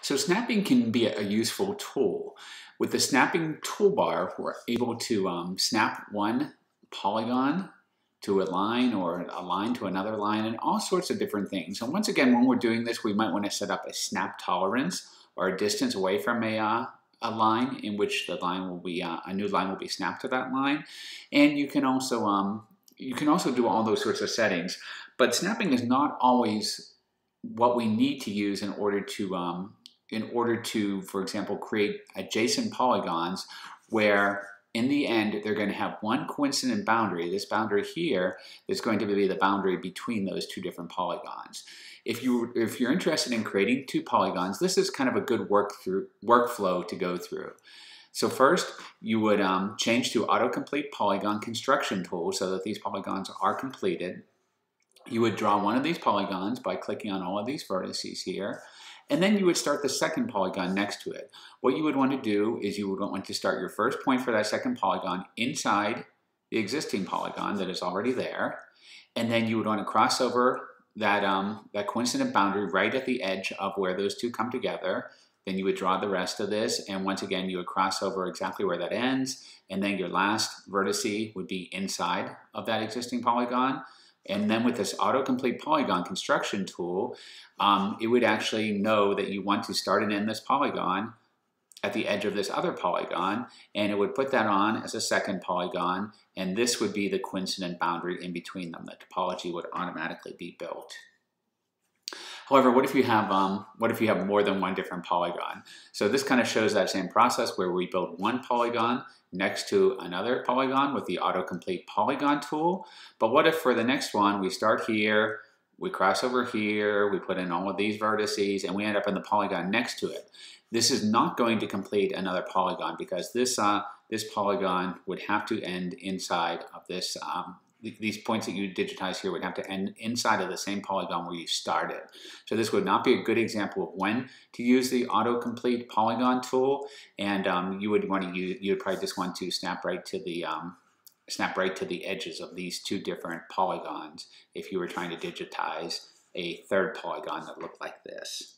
So snapping can be a useful tool. With the snapping toolbar, we're able to snap one polygon to a line or a line to another line and all sorts of different things. And once again, when we're doing this, we might want to set up a snap tolerance or a distance away from a line in which the line will be, a new line will be snapped to that line. And you can also do all those sorts of settings. But snapping is not always what we need to use in order to, for example, create adjacent polygons where in the end they're going to have one coincident boundary. This boundary here is going to be the boundary between those two different polygons. If you're interested in creating two polygons, this is kind of a good workflow to go through. So first, you would change to autocomplete polygon construction tool so that these polygons are completed. You would draw one of these polygons by clicking on all of these vertices here, and then you would start the second polygon next to it. What you would want to do is you would want to start your first point for that second polygon inside the existing polygon that is already there, and then you would want to cross over that coincident boundary right at the edge of where those two come together. Then you would draw the rest of this, and once again you would cross over exactly where that ends, and then your last vertice would be inside of that existing polygon. And then with this autocomplete polygon construction tool, it would actually know that you want to start and end this polygon at the edge of this other polygon, and it would put that on as a second polygon, and this would be the coincident boundary in between them. The topology would automatically be built. However, what if you have more than one different polygon? So this kind of shows that same process where we build one polygon next to another polygon with the autocomplete polygon tool. But what if for the next one we start here, we cross over here, we put in all of these vertices, and we end up in the polygon next to it? This is not going to complete another polygon because this polygon would have to end inside of this. These points that you digitize here would have to end inside of the same polygon where you started. So this would not be a good example of when to use the autocomplete polygon tool, and you would probably just want to snap right to the edges of these two different polygons if you were trying to digitize a third polygon that looked like this.